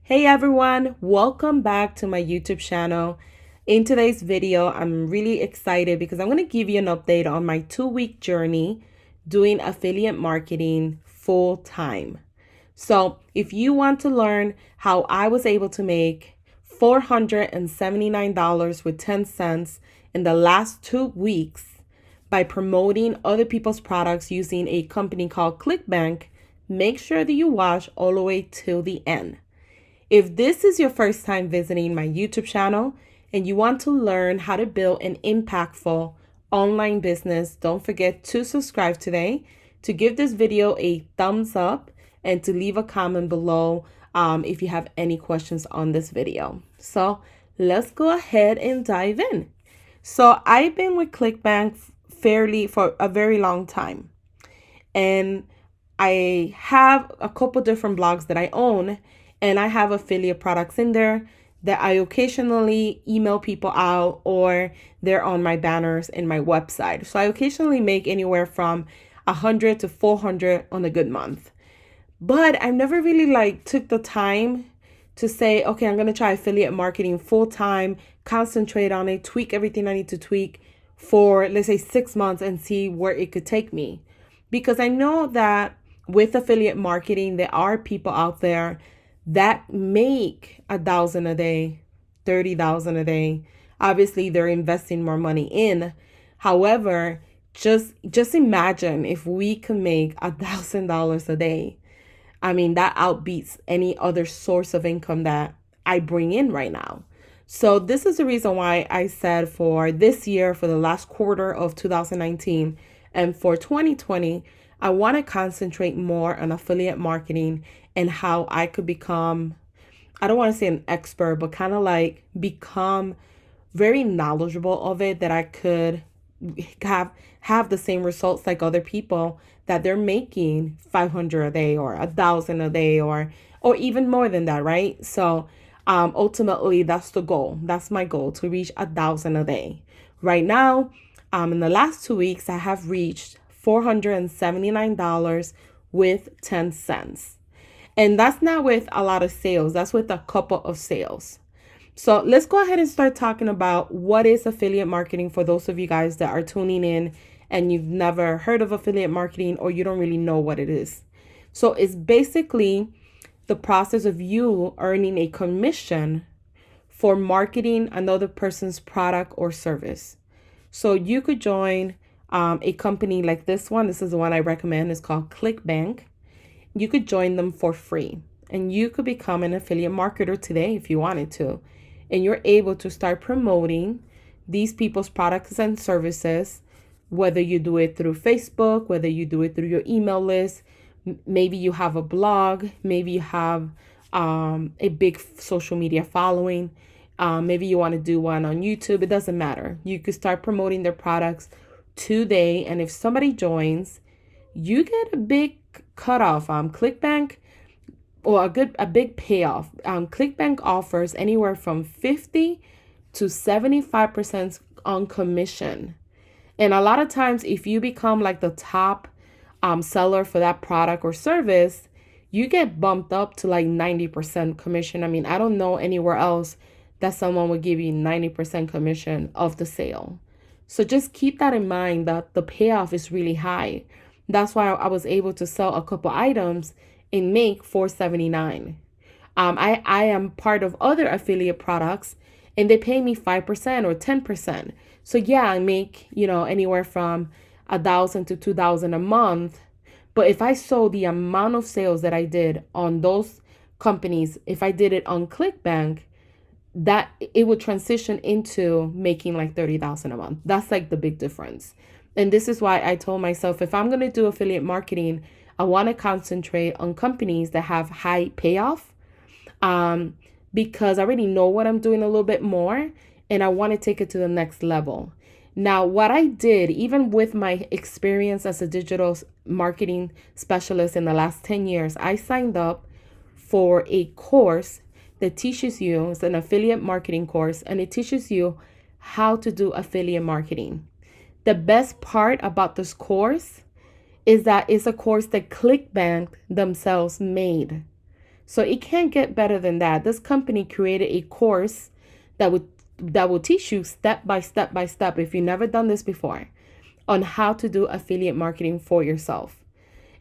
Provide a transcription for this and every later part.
Hey everyone, welcome back to my YouTube channel. In today's video, I'm really excited because I'm going to give you an update on my 2-week journey doing affiliate marketing full time. So if you want to learn how I was able to make $479 with 10 cents in the last 2 weeks by promoting other people's products using a company called ClickBank, make sure that you watch all the way till the end. If this is your first time visiting my YouTube channel and you want to learn how to build an impactful online business, don't forget to subscribe today, to give this video a thumbs up, and to leave a comment below if you have any questions on this video. So let's go ahead and dive in. So I've been with ClickBank for a very long time, and I have a couple different blogs that I own, and I have affiliate products in there that I occasionally email people out, or they're on my banners in my website. So I occasionally make anywhere from 100 to 400 on a good month. But I've never really took the time to say, okay, I'm going to try affiliate marketing full time, concentrate on it, tweak everything I need to tweak for, let's say, 6 months and see where it could take me. Because I know that with affiliate marketing, there are people out there that make $1,000 a day, $30,000 a day. Obviously, they're investing more money in. However, just imagine if we could make $1,000 a day. I mean, that outbeats any other source of income that I bring in right now. So this is the reason why I said for this year, for the last quarter of 2019, and for 2020, I want to concentrate more on affiliate marketing and how I could become, I don't want to say an expert, but kind of become very knowledgeable of it, that I could have the same results like other people that they're making 500 a day or 1,000 a day or even more than that, right? So ultimately that's the goal. That's my goal, to reach 1,000 a day. Right now, in the last 2 weeks, I have reached $479 with 10 cents. And that's not with a lot of sales. That's with a couple of sales. So let's go ahead and start talking about what is affiliate marketing for those of you guys that are tuning in and you've never heard of affiliate marketing, or you don't really know what it is. So it's basically the process of you earning a commission for marketing another person's product or service. So you could join a company like this one. This is the one I recommend. It's called ClickBank. You could join them for free, and you could become an affiliate marketer today if you wanted to. And you're able to start promoting these people's products and services, whether you do it through Facebook, whether you do it through your email list. Maybe you have a blog, maybe you have a big social media following. Maybe you want to do one on YouTube. It doesn't matter. You could start promoting their products today, and if somebody joins, you get a big cutoff. ClickBank, or a big payoff. ClickBank offers anywhere from 50 to 75% on commission. And a lot of times, if you become like the top seller for that product or service, you get bumped up to like 90% commission. I mean, I don't know anywhere else that someone would give you 90% commission of the sale. So just keep that in mind, that the payoff is really high. That's why I was able to sell a couple items and make $479. I am part of other affiliate products, and they pay me 5% or 10%. So yeah, I make, anywhere from 1,000 to 2,000 a month. But if I saw the amount of sales that I did on those companies, if I did it on ClickBank, that it would transition into making like 30,000 a month. That's like the big difference. And this is why I told myself, if I'm going to do affiliate marketing, I want to concentrate on companies that have high payoff, because I already know what I'm doing a little bit more, and I want to take it to the next level. Now, what I did, even with my experience as a digital marketing specialist in the last 10 years, I signed up for a course that teaches you, it's an affiliate marketing course, and it teaches you how to do affiliate marketing. The best part about this course is that it's a course that ClickBank themselves made. So it can't get better than that. This company created a course that will teach you step by step by step, if you've never done this before, on how to do affiliate marketing for yourself.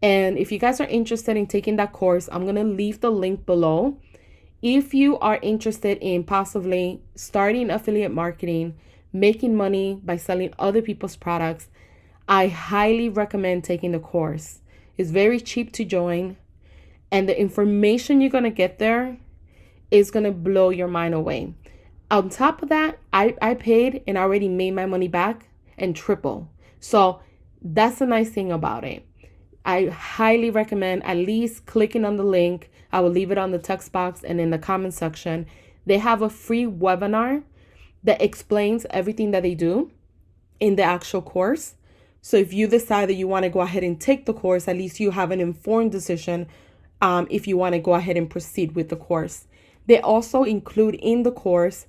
And if you guys are interested in taking that course, I'm going to leave the link below. If you are interested in possibly starting affiliate marketing, making money by selling other people's products, I highly recommend taking the course. It's very cheap to join, and the information you're going to get there is going to blow your mind away. On top of that, I paid and already made my money back and triple. So that's the nice thing about it. I highly recommend at least clicking on the link. I will leave it on the text box and in the comment section. They have a free webinar that explains everything that they do in the actual course. So if you decide that you want to go ahead and take the course, at least you have an informed decision if you want to go ahead and proceed with the course. They also include in the course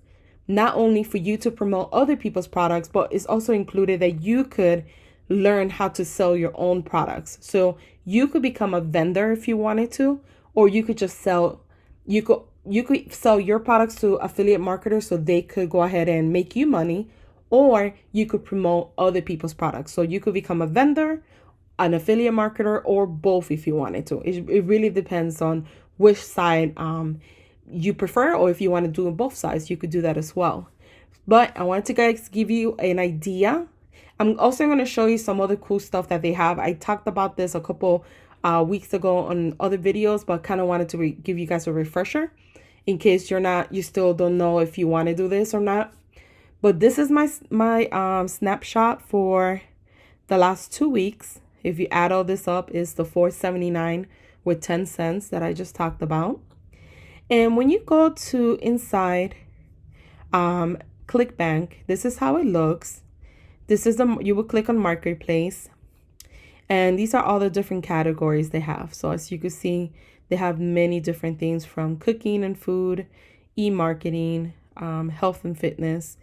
not only for you to promote other people's products, but it's also included that you could learn how to sell your own products. So you could become a vendor if you wanted to, or you could just you could sell your products to affiliate marketers so they could go ahead and make you money, or you could promote other people's products. So you could become a vendor, an affiliate marketer, or both if you wanted to. It really depends on which side you prefer, or if you want to do both sides, you could do that as well. But I wanted to guys give you an idea. I'm also going to show you some other cool stuff that they have. I talked about this a couple weeks ago on other videos, but kind of wanted to give you guys a refresher in case you still don't know if you want to do this or not. But this is my snapshot for the last 2 weeks. If you add all this up, is the $4.79 with 10 cents that I just talked about. And when you go to inside ClickBank, this is how it looks. This is you will click on Marketplace, and these are all the different categories they have. So as you can see, they have many different things from cooking and food, e-marketing, health and fitness.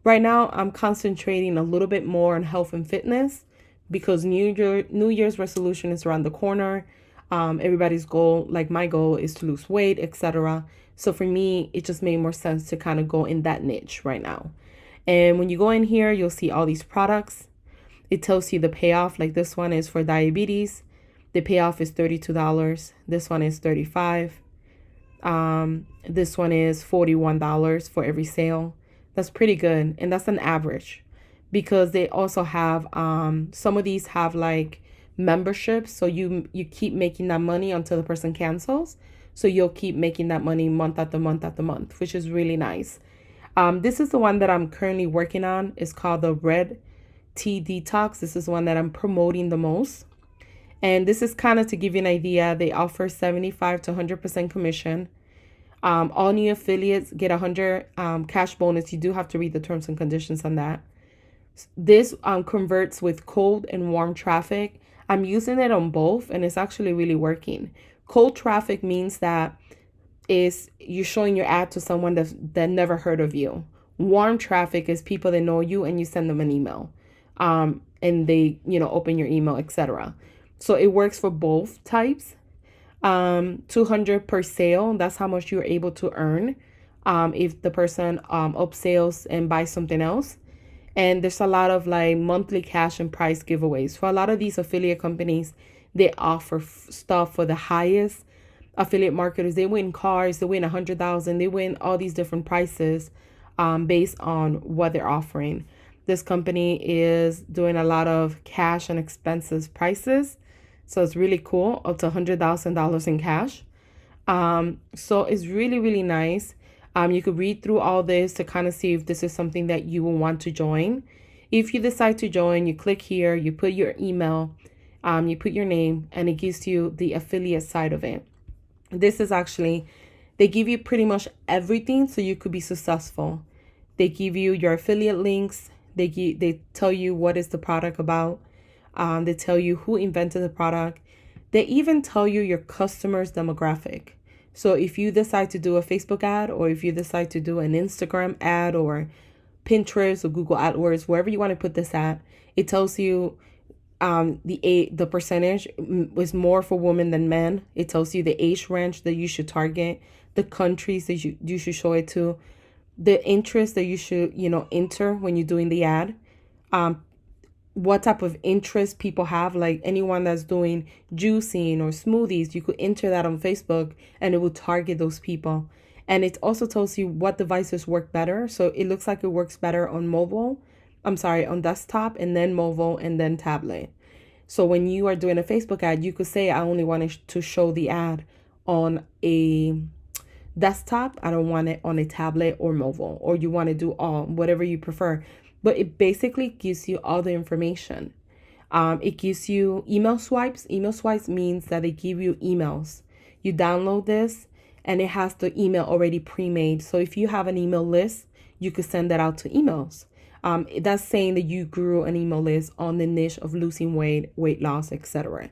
Right now, I'm concentrating a little bit more on health and fitness because New Year's resolution is around the corner. Everybody's goal, like my goal, is to lose weight, etc. So for me, it just made more sense to kind of go in that niche right now. And when you go in here, you'll see all these products. It tells you the payoff. Like this one is for diabetes. The payoff is $32. This one is $35. This one is $41 for every sale. That's pretty good. And that's an average because they also have, some of these have like memberships. So you keep making that money until the person cancels. So you'll keep making that money month after month after month, which is really nice. This is the one that I'm currently working on. It's called the Red Tea Detox. This is the one that I'm promoting the most. And this is kind of to give you an idea. They offer 75 to 100% commission. All new affiliates get 100 cash bonus. You do have to read the terms and conditions on that. This converts with cold and warm traffic. I'm using it on both, and it's actually really working. Cold traffic means that is you're showing your ad to someone that never heard of you. Warm traffic is people that know you and you send them an email, and they open your email, etc. So it works for both types. 200 per sale. That's how much you're able to earn if the person upsells and buys something else. And there's a lot of like monthly cash and prize giveaways for a lot of these affiliate companies. They offer stuff for the highest affiliate marketers. They win cars, they win 100,000, they win all these different prices based on what they're offering. This company is doing a lot of cash and expenses prices. So it's really cool, up to $100,000 in cash. So it's really, really nice. You could read through all this to kind of see if this is something that you will want to join. If you decide to join, you click here, you put your email, you put your name, and it gives you the affiliate side of it. This is actually, they give you pretty much everything so you could be successful. They give you your affiliate links. They tell you what is the product about. They tell you who invented the product. They even tell you your customer's demographic. So if you decide to do a Facebook ad, or if you decide to do an Instagram ad, or Pinterest or Google AdWords, wherever you want to put this at, it tells you the percentage is more for women than men. It tells you the age range that you should target, the countries that you should show it to, the interest that you should, enter when you're doing the ad. What type of interest people have, like anyone that's doing juicing or smoothies, you could enter that on Facebook and it will target those people. And it also tells you what devices work better. So it looks like it works better on on desktop, and then mobile, and then tablet. So when you are doing a Facebook ad, you could say, I only want to show the ad on a desktop. I don't want it on a tablet or mobile, or you want to do all, whatever you prefer. But it basically gives you all the information. It gives you email swipes. Email swipes means that they give you emails. You download this and it has the email already pre-made. So if you have an email list, you could send that out to emails. That's saying that you grew an email list on the niche of losing weight, weight loss, etc.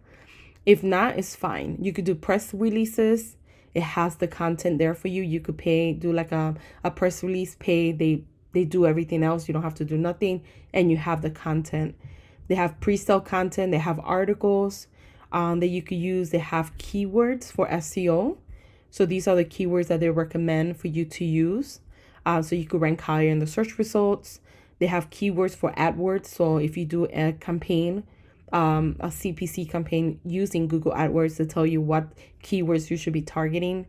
If not, it's fine. You could do press releases. It has the content there for you. You could do like a press release, pay. They do everything else. You don't have to do nothing, and you have the content. They have pre-sale content. They have articles that you could use. They have keywords for SEO. So these are the keywords that they recommend for you to use. So you could rank higher in the search results. They have keywords for AdWords. So if you do a campaign, a CPC campaign using Google AdWords, to tell you what keywords you should be targeting.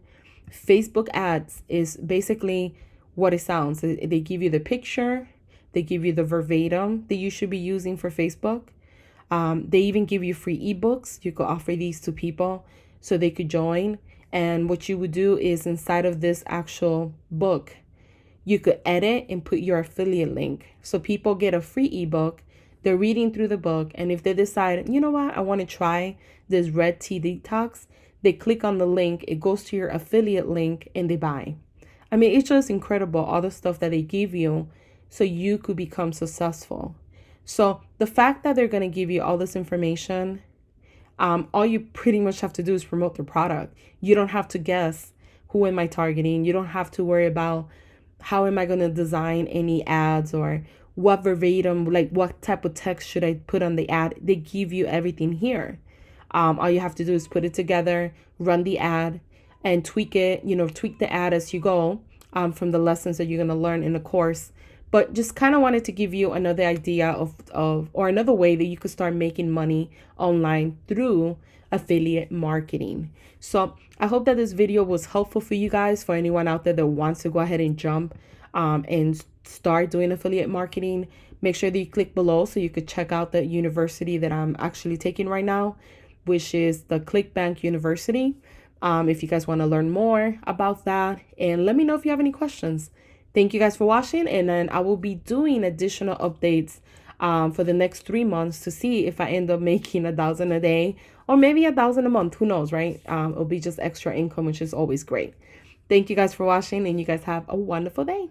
Facebook ads is basically what it sounds. They give you the picture. They give you the verbatim that you should be using for Facebook. They even give you free ebooks. You could offer these to people so they could join. And what you would do is, inside of this actual book, you could edit and put your affiliate link. So people get a free ebook. They're reading through the book. And if they decide, you know what, I want to try this Red Tea Detox, they click on the link. It goes to your affiliate link and they buy. I mean, it's just incredible, all the stuff that they give you so you could become successful. So the fact that they're going to give you all this information, all you pretty much have to do is promote the product. You don't have to guess, who am I targeting? You don't have to worry about how am I going to design any ads, or what verbatim, like what type of text should I put on the ad. They give you everything here. All you have to do is put it together, run the ad, and tweak it, tweak the ad as you go, from the lessons that you're going to learn in the course. But just kind of wanted to give you another idea or another way that you could start making money online through affiliate marketing. So I hope that this video was helpful for you guys, for anyone out there that wants to go ahead and jump and start doing affiliate marketing. Make sure that you click below so you could check out the university that I'm actually taking right now, which is the ClickBank University. If you guys want to learn more about that, and let me know if you have any questions. Thank you guys for watching, and then I will be doing additional updates for the next 3 months to see if I end up making 1,000 a day, or maybe 1,000 a month. Who knows, right? It'll be just extra income, which is always great. Thank you guys for watching, and you guys have a wonderful day.